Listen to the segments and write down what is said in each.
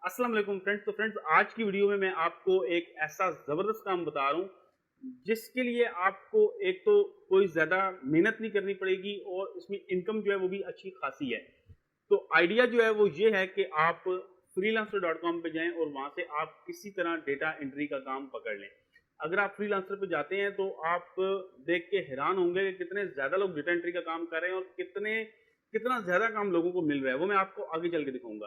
अस्सलाम वालेकुम फ्रेंड्स। तो फ्रेंड्स, आज की वीडियो में मैं आपको एक ऐसा ज़बरदस्त काम बता रहा हूँ जिसके लिए आपको एक तो कोई ज़्यादा मेहनत नहीं करनी पड़ेगी और इसमें इनकम जो है वो भी अच्छी खासी है। तो आइडिया जो है वो ये है कि आप freelancer.com पे जाएं और वहां से आप किसी तरह डेटा एंट्री का काम पकड़ लें। अगर आप फ्रीलांसर पे जाते हैं तो आप देख के हैरान होंगे कि कितने ज़्यादा लोग डेटा एंट्री का काम कर रहे हैं और कितना ज़्यादा काम लोगों को मिल रहा है, वो मैं आपको आगे चल के दिखाऊंगा।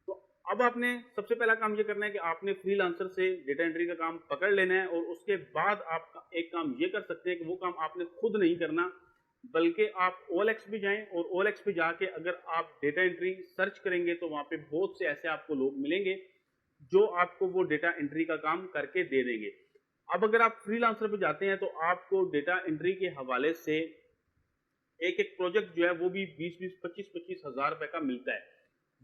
तो अब आपने सबसे पहला काम ये करना है कि आपने फ्रीलांसर से डेटा एंट्री का काम पकड़ लेना है और उसके बाद आप एक काम ये कर सकते हैं कि वो काम आपने खुद नहीं करना, बल्कि आप OLX पे जाएं और OLX पे जाके अगर आप डेटा एंट्री सर्च करेंगे तो वहां पे बहुत से ऐसे आपको लोग मिलेंगे जो आपको वो डेटा एंट्री का काम करके दे देंगे। अब अगर आप फ्रीलांसर पे जाते हैं तो आपको डेटा एंट्री के हवाले से एक एक प्रोजेक्ट जो है वो भी 20-20, 25-25 हजार रुपए का मिलता है।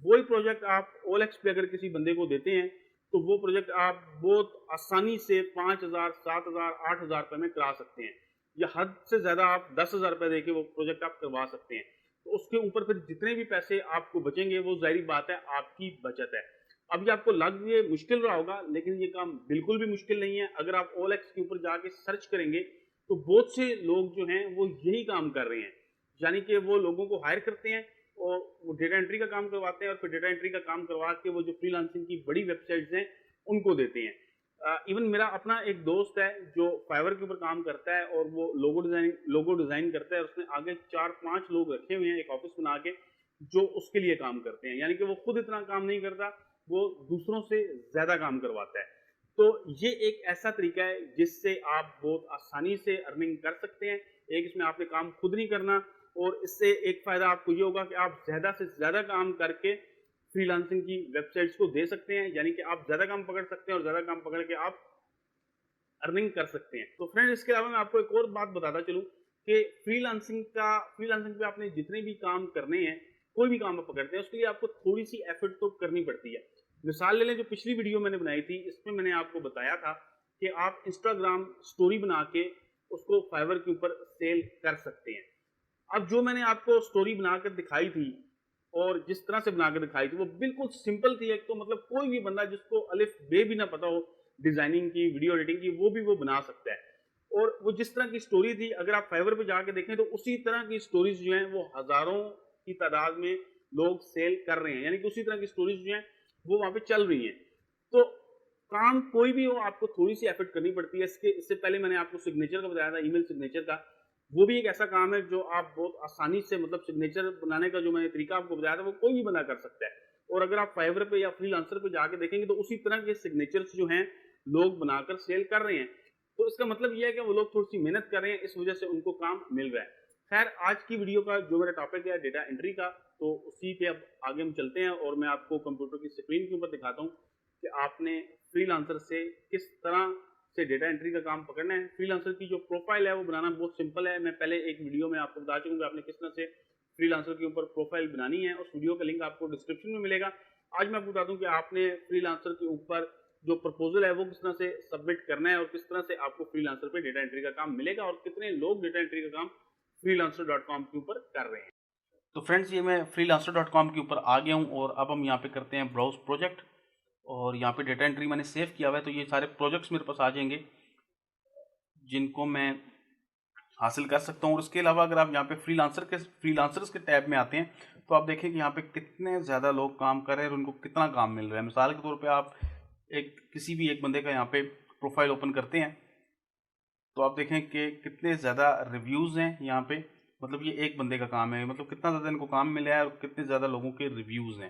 वही प्रोजेक्ट आप OLX पे अगर किसी बंदे को देते हैं तो वो प्रोजेक्ट आप बहुत आसानी से 5,000, 7,000, 8,000 रुपए में करा सकते हैं, या हद से ज्यादा आप 10,000 रुपए देके वो प्रोजेक्ट आप करवा सकते हैं। तो उसके ऊपर फिर जितने भी पैसे आपको बचेंगे वो जाहिर बात है आपकी बचत है। अब ये आपको लग ये मुश्किल रहा होगा, लेकिन ये काम बिल्कुल भी मुश्किल नहीं है। अगर आप OLX के ऊपर जाके सर्च करेंगे तो बहुत से लोग जो हैं वो यही काम कर रहे हैं, यानी कि वो लोगों को हायर करते हैं और वो डेटा एंट्री का काम करवाते हैं और फिर डेटा एंट्री का काम करवा के वो जो फ्रीलांसिंग की बड़ी वेबसाइट्स हैं उनको देते हैं। इवन मेरा अपना एक दोस्त है जो फाइवर के ऊपर काम करता है और वो लोगो डिजाइन करता है, और उसने आगे 4-5 लोग रखे हुए हैं एक ऑफिस बना के जो उसके लिए काम करते हैं, यानी कि वो खुद इतना काम नहीं करता, वो दूसरों से ज्यादा काम करवाता है। तो ये एक ऐसा तरीका है जिससे आप बहुत आसानी से अर्निंग कर सकते हैं। एक इसमें आपने काम खुद नहीं करना, और इससे एक फायदा आपको ये होगा कि आप ज्यादा से ज्यादा काम करके फ्रीलांसिंग की वेबसाइट्स को दे सकते हैं, यानी कि आप ज्यादा काम पकड़ सकते हैं और ज्यादा काम पकड़ के आप अर्निंग कर सकते हैं। तो फ्रेंड, इसके अलावा मैं आपको एक और बात बताता चलूं कि फ्रीलांसिंग पे आपने जितने भी काम करने हैं, कोई भी काम आप पकड़ते हैं उसके लिए आपको थोड़ी सी एफर्ट तो करनी पड़ती है। मिसाल ले लें, जो पिछली वीडियो मैंने बनाई थी इसमें मैंने आपको बताया था कि आप इंस्टाग्राम स्टोरी बना के उसको फाइवर के ऊपर सेल कर सकते हैं। अब जो मैंने आपको स्टोरी बनाकर दिखाई थी और जिस तरह से बनाकर दिखाई थी वो बिल्कुल सिंपल थी। एक तो मतलब कोई भी बंदा जिसको अलिफ बे भी ना पता हो डिजाइनिंग की, वीडियो एडिटिंग की, वो भी वो बना सकता है। और वो जिस तरह की स्टोरी थी, अगर आप फाइवर पे जाके देखें तो उसी तरह की स्टोरीज जो हैं वो हजारों की तादाद में लोग सेल कर रहे हैं, यानी कि उसी तरह की स्टोरीज जो हैं वो वहां पे चल रही हैं। तो काम कोई भी हो, आपको थोड़ी सी एफर्ट करनी पड़ती है। इससे पहले मैंने आपको सिग्नेचर का बताया था, ईमेल सिग्नेचर का। वो भी एक ऐसा काम है जो आप बहुत आसानी से, मतलब सिग्नेचर बनाने का जो मैंने तरीका आपको बताया था वो कोई भी बना कर सकता है। और अगर आप फाइवर पे या फ्रीलांसर पे जाके देखेंगे तो उसी तरह के सिग्नेचर्स जो हैं लोग बनाकर सेल कर रहे हैं। तो इसका मतलब यह है कि वो लोग थोड़ी सी मेहनत कर रहे हैं, इस वजह से उनको काम मिल रहा है। खैर, आज की वीडियो का जो मेरा टॉपिक है डेटा एंट्री का, तो उसी पे अब आगे हम चलते हैं और मैं आपको कंप्यूटर की स्क्रीन के ऊपर दिखाता हूँ कि आपने फ्रीलांसर से किस तरह से डेटा एंट्री का काम पकड़ना है। फ्रीलांसर की जो प्रोफाइल है वो बनाना बहुत सिंपल है। मैं पहले एक वीडियो में आपको बता चुका हूं कि आपने किस तरह से फ्रीलांसर के ऊपर प्रोफाइल बनानी है, उस वीडियो का लिंक आपको डिस्क्रिप्शन में मिलेगा। आज मैं आपको बता दूं कि आपने फ्रीलांसर के ऊपर जो प्रपोजल है वो किस तरह से सबमिट करना है और किस तरह से आपको फ्रीलांसर पे डेटा एंट्री का काम मिलेगा और कितने लोग डेटा एंट्री का काम freelancer.com के ऊपर कर रहे हैं। तो फ्रेंड्स, ये मैं freelancer.com के ऊपर आ गया हूँ और अब हम यहाँ पे करते हैं ब्राउज प्रोजेक्ट, और यहाँ पे डेटा एंट्री मैंने सेव किया हुआ है। तो ये सारे प्रोजेक्ट्स मेरे पास आ जाएंगे जिनको मैं हासिल कर सकता हूँ। और उसके अलावा अगर आप यहाँ पे फ्रीलांसर्स के टैब में आते हैं तो आप देखें कि यहाँ पे कितने ज़्यादा लोग काम कर रहे हैं और उनको कितना काम मिल रहा है। मिसाल के तौर पे आप किसी भी एक बंदे का यहाँ पे प्रोफाइल ओपन करते हैं तो आप देखें कि कितने ज़्यादा रिव्यूज़ हैं यहाँ पे। मतलब ये एक बंदे का काम है, मतलब कितना ज़्यादा इनको काम मिला है और कितने ज़्यादा लोगों के रिव्यूज़ हैं।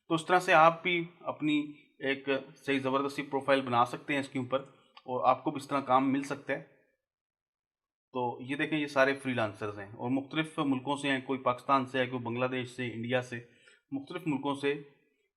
तो उस तरह से आप भी अपनी एक सही ज़बरदस्ती प्रोफाइल बना सकते हैं इसके ऊपर और आपको भी इस तरह काम मिल सकता है। तो ये देखें, ये सारे फ्रीलांसर्स हैं और मुख्तलिफ मुल्कों से हैं। कोई पाकिस्तान से है, कोई बांग्लादेश से, इंडिया से, मुख्तलिफ मुल्कों से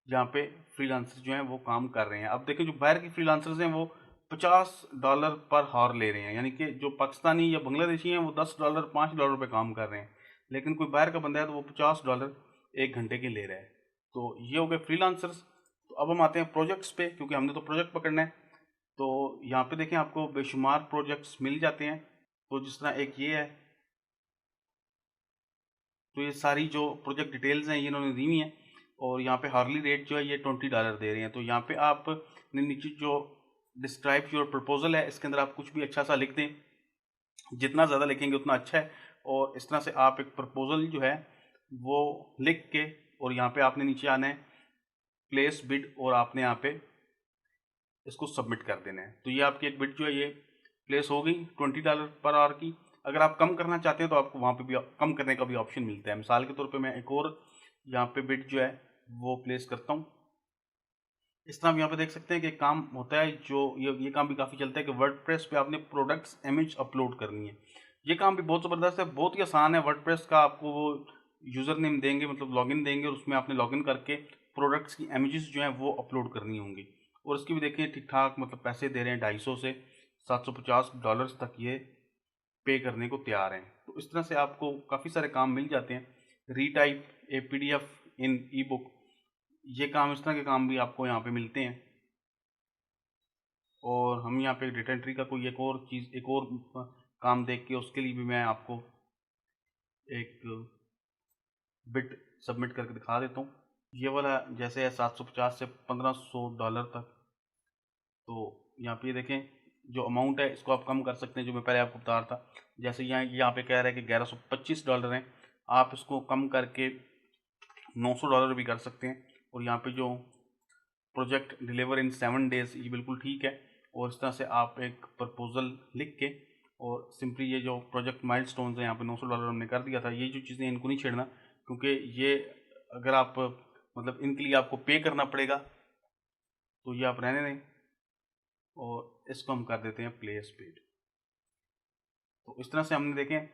जहाँ पे फ्रीलांसर जो हैं वो काम कर रहे हैं। अब देखें, जो बाहर की फ्रीलांसर्स हैं वो $50 पर हावर ले रहे हैं, यानी कि जो पाकिस्तानी या बांग्लादेशी हैं वो $10, $5 पे काम कर रहे हैं। लेकिन कोई बाहर का बंदा है तो वो $50 एक घंटे के ले रहा है। तो ये हो गए फ्रीलांसर्स। तो अब हम आते हैं प्रोजेक्ट्स पे, क्योंकि हमने तो प्रोजेक्ट पकड़ना है। तो यहाँ पे देखें, आपको बेशुमार प्रोजेक्ट्स मिल जाते हैं। तो जिस तरह एक ये है, तो ये सारी जो प्रोजेक्ट डिटेल्स हैं ये इन्होंने दी हुई हैं और यहाँ पे हार्ली रेट जो है ये $20 दे रहे हैं। तो यहाँ पे आप नीचे जो डिस्क्राइब योर प्रपोजल है, इसके अंदर आप कुछ भी अच्छा सा लिख दें, जितना ज़्यादा लिखेंगे उतना अच्छा है। और इस तरह से आप एक प्रपोजल जो है वो लिख के, और यहाँ पे आपने नीचे आना है प्लेस बिड, और आपने यहाँ पे इसको सबमिट कर देना है। तो ये आपकी एक बिड जो है ये प्लेस हो गई $20 पर आवर की। अगर आप कम करना चाहते हैं तो आपको वहाँ पे भी कम करने का भी ऑप्शन मिलता है। मिसाल के तौर पे मैं एक और यहाँ पे बिड जो है वो प्लेस करता हूँ। इस तरह आप यहाँ पे देख सकते हैं कि काम होता है जो ये काम भी काफ़ी चलता है कि वर्डप्रेस पे आपने प्रोडक्ट्स इमेज अपलोड करनी है। ये काम भी बहुत ज़बरदस्त है, बहुत ही आसान है। वर्डप्रेस का आपको वो यूज़र नेम देंगे, मतलब लॉगिन देंगे, और उसमें आपने लॉगिन करके प्रोडक्ट्स की इमेजेस जो हैं वो अपलोड करनी होंगी। और इसकी भी देखिए ठीक ठाक मतलब पैसे दे रहे हैं, 250 से $750 तक ये पे करने को तैयार हैं। तो इस तरह से आपको काफ़ी सारे काम मिल जाते हैं। रीटाइप ए PDF इन ई बुक, ये काम, इस तरह के काम भी आपको यहाँ पे मिलते हैं। और हम यहाँ पे डेटा एंट्री का कोई एक और चीज़, एक और काम देख के उसके लिए भी मैं आपको एक बिट सबमिट करके दिखा देता हूँ। ये वाला जैसे है 750 से $1500 तक। तो यहाँ पे देखें जो अमाउंट है इसको आप कम कर सकते हैं, जो मैं पहले आपको बता रहा था। जैसे यहाँ पे कह रहा है कि $1125 हैं, आप इसको कम करके $900 भी कर सकते हैं। और यहाँ पे जो प्रोजेक्ट डिलीवर इन 7 डेज़, ये बिल्कुल ठीक है। और इस तरह से आप एक प्रपोजल लिख के, और सिंपली ये जो प्रोजेक्ट माइलस्टोन्स हैं यहाँ पे $900 हमने कर दिया था। ये जो चीज़ें इनको नहीं छेड़ना, क्योंकि ये अगर आप मतलब इनके लिए आपको पे करना पड़ेगा, तो ये आप रहने दें। और इसको हम कर देते हैं प्ले स्पीड। तो इस तरह से हमने देखें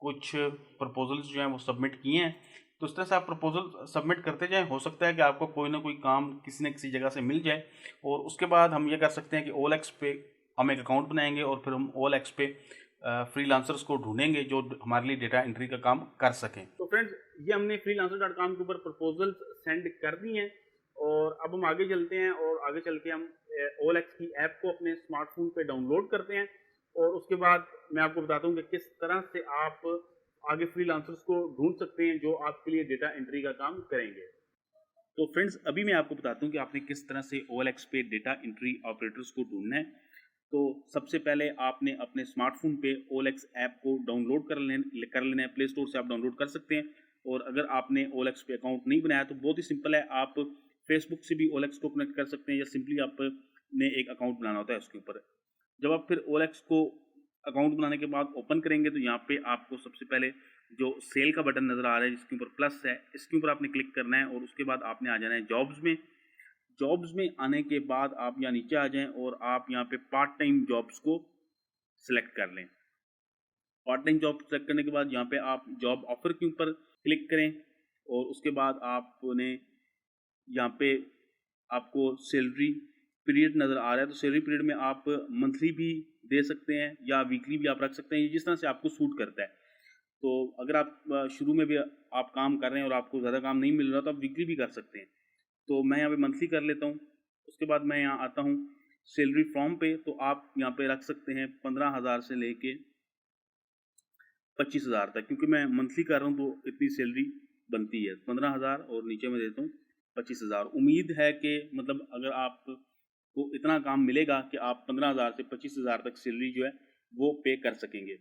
कुछ प्रपोजल्स जो हैं वो सबमिट किए हैं। तो इस तरह से आप प्रपोजल सबमिट करते जाएं। हो सकता है कि आपको कोई ना कोई काम किसी न किसी जगह से मिल जाए, और उसके बाद हम ये कर सकते हैं कि OLX पे हम एक अकाउंट बनाएंगे, और फिर हम OLX पे फ्रीलांसर्स को ढूंढेंगे जो हमारे लिए डेटा एंट्री का काम कर सकें। तो फ्रेंड्स, ये हमने freelancer.com के ऊपर प्रपोजल्स सेंड कर दी हैं, और अब हम आगे चलते हैं, और आगे चल के हम OLX की ऐप को अपने स्मार्टफोन पे डाउनलोड करते हैं। और उसके बाद मैं आपको बताता हूँ कि किस तरह से आप आगे फ्रीलांसर्स को ढूंढ सकते हैं जो आपके लिए डेटा एंट्री का काम करेंगे। तो फ्रेंड्स, अभी मैं आपको बताता हूँ कि आपने किस तरह से OLX पे डेटा एंट्री ऑपरेटर्स को ढूंढना है। तो सबसे पहले आपने अपने स्मार्टफोन पे OLX ऐप को डाउनलोड कर लेना है। प्ले स्टोर से आप डाउनलोड कर सकते हैं। और अगर आपने OLX पे अकाउंट नहीं बनाया तो बहुत ही सिंपल है, आप फेसबुक से भी OLX को कनेक्ट कर सकते हैं, या सिंपली आपने एक अकाउंट बनाना होता है उसके ऊपर। जब आप फिर OLX को अकाउंट बनाने के बाद ओपन करेंगे, तो यहाँ पे आपको सबसे पहले जो सेल का बटन नज़र आ रहा है जिसके ऊपर प्लस है, इसके ऊपर आपने क्लिक करना है। और उसके बाद आपने आ जाना है जॉब्स में। जॉब्स में आने के बाद आप यहाँ नीचे आ जाएं, और आप यहाँ पे पार्ट टाइम जॉब्स को सिलेक्ट कर लें। पार्ट टाइम जॉब सेलेक्ट करने के बाद यहाँ पे आप जॉब ऑफर के ऊपर क्लिक करें, और उसके बाद आपने यहाँ पे आपको सैलरी पीरियड नज़र आ रहा है। तो सैलरी पीरियड में आप मंथली भी दे सकते हैं या वीकली भी आप रख सकते हैं, जिस तरह से आपको सूट करता है। तो अगर आप शुरू में भी आप काम कर रहे हैं और आपको ज़्यादा काम नहीं मिल रहा तो आप वीकली भी कर सकते हैं। तो मैं यहाँ पे मंथली कर लेता हूँ। उसके बाद मैं यहाँ आता हूँ सैलरी फॉर्म पे, तो आप यहाँ पे रख सकते हैं 15,000 से लेके 25,000 तक, क्योंकि मैं मंथली कर रहा हूँ तो इतनी सैलरी बनती है 15,000, और नीचे मैं देता हूँ 25,000। उम्मीद है कि मतलब अगर आपको इतना काम मिलेगा कि आप 15,000 से 25,000 तक सैलरी जो है वो पे कर सकेंगे।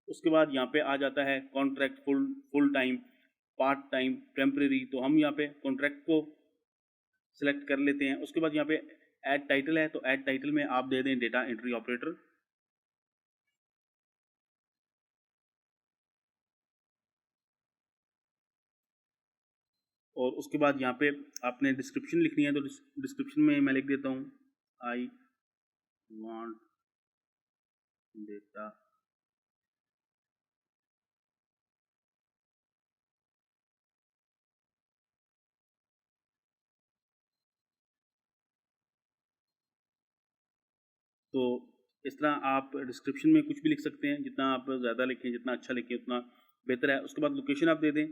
उसके बाद यहाँ पे आ जाता है contract, full time, part time, temporary. तो हम यहाँ पे कॉन्ट्रैक्ट को सिलेक्ट कर लेते हैं। उसके बाद यहाँ पे ऐड टाइटल है, तो ऐड टाइटल में आप दे दें डेटा एंट्री ऑपरेटर। और उसके बाद यहाँ पे आपने डिस्क्रिप्शन लिखनी है, तो डिस्क्रिप्शन में मैं लिख देता हूँ आई वांट डेटा तो इस तरह आप डिस्क्रिप्शन में कुछ भी लिख सकते हैं, जितना आप ज़्यादा लिखें, जितना अच्छा लिखें उतना बेहतर है। उसके बाद लोकेशन आप दे दें,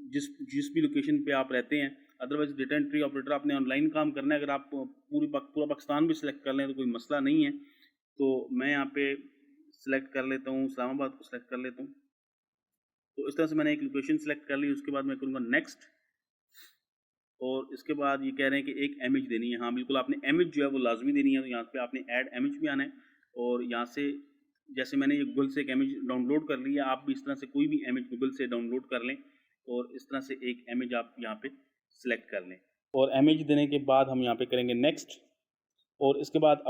जिस जिस भी लोकेशन पे आप रहते हैं। अदरवाइज डेटा एंट्री ऑपरेटर आपने ऑनलाइन काम करना है, अगर आप पूरा पाकिस्तान भी सिलेक्ट कर लें तो कोई मसला नहीं है। तो मैं यहाँ पे सिलेक्ट कर लेता हूँ इस्लामाबाद को सिलेक्ट कर लेता हूँ। तो इस तरह से मैंने एक लोकेशन सेलेक्ट कर ली। उसके बाद मैं करूँगा नेक्स्ट, और इसके बाद ये कह रहे हैं कि एक इमेज देनी है। हाँ बिल्कुल, आपने इमेज जो है वो लाजमी देनी है। तो यहाँ पे आपने ऐड इमेज भी आना है, और यहाँ से जैसे मैंने ये गूगल से एक इमेज डाउनलोड कर लिया, आप भी इस तरह से कोई भी इमेज गूगल से डाउनलोड कर लें और इस तरह से एक इमेज आप यहाँ पे सिलेक्ट कर लें। और इमेज देने के बाद हम यहाँ पे करेंगे नेक्स्ट, और इसके बाद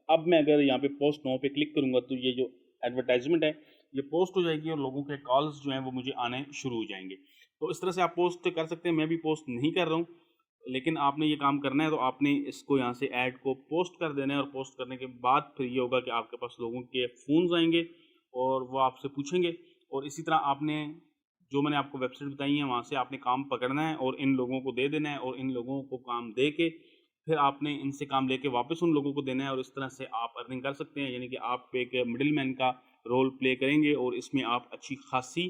अब मैं अगर यहाँ पे पोस्ट नाउ पे क्लिक करूँगा तो ये जो एडवर्टाइजमेंट है ये पोस्ट हो जाएगी, और लोगों के कॉल्स जो हैं वो मुझे आने शुरू हो जाएंगे। तो इस तरह से आप पोस्ट कर सकते हैं। मैं भी पोस्ट नहीं कर रहा हूँ, लेकिन आपने ये काम करना है। तो आपने इसको यहाँ से ऐड को पोस्ट कर देना है, और पोस्ट करने के बाद फिर ये होगा कि आपके पास लोगों के फ़ोन्स आएंगे और वो आपसे पूछेंगे। और इसी तरह आपने जो मैंने आपको वेबसाइट बताई है वहाँ से आपने काम पकड़ना है और इन लोगों को दे देना है, और इन लोगों को काम दे के फिर आपने इनसे काम लेके वापस उन लोगों को देना है, और इस तरह से आप अर्निंग कर सकते हैं। यानी कि आप एक मिडिल मैन का रोल प्ले करेंगे और इसमें आप अच्छी खासी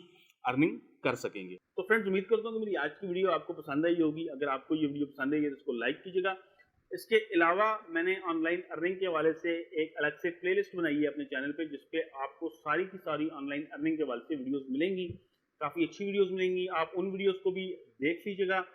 अर्निंग कर सकेंगे। तो फ्रेंड्स, उम्मीद करता हूँ कि मेरी आज की वीडियो आपको पसंद आई होगी। अगर आपको ये वीडियो पसंद आई है तो इसको लाइक कीजिएगा। इसके अलावा मैंने ऑनलाइन अर्निंग के हवाले से एक अलग से प्लेलिस्ट बनाई है अपने चैनल पे, जिसपे आपको सारी की सारी ऑनलाइन अर्निंग के हवाले से वीडियोस मिलेंगी। काफ़ी अच्छी वीडियोस मिलेंगी, आप उन वीडियोस को भी देख लीजिएगा।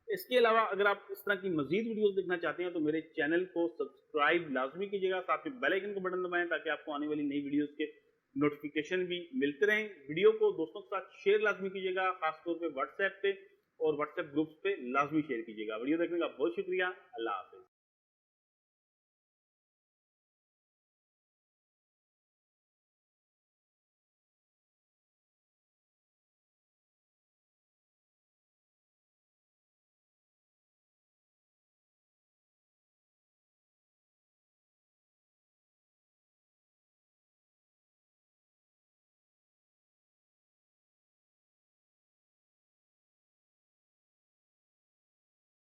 इसके अलावा अगर आप इस तरह की मजीद वीडियोस देखना चाहते हैं तो मेरे चैनल को सब्सक्राइब लाजमी कीजिएगा, साथ में बेल आइकन का बटन दबाएं ताकि आपको आने वाली नई वीडियोस के नोटिफिकेशन भी मिलते रहें। वीडियो को दोस्तों के साथ शेयर लाजमी कीजिएगा, खासतौर पे व्हाट्सएप पे और व्हाट्सएप ग्रुप्स पे लाजमी शेयर कीजिएगा। वीडियो देखने का बहुत शुक्रिया। अल्लाह हाफिज।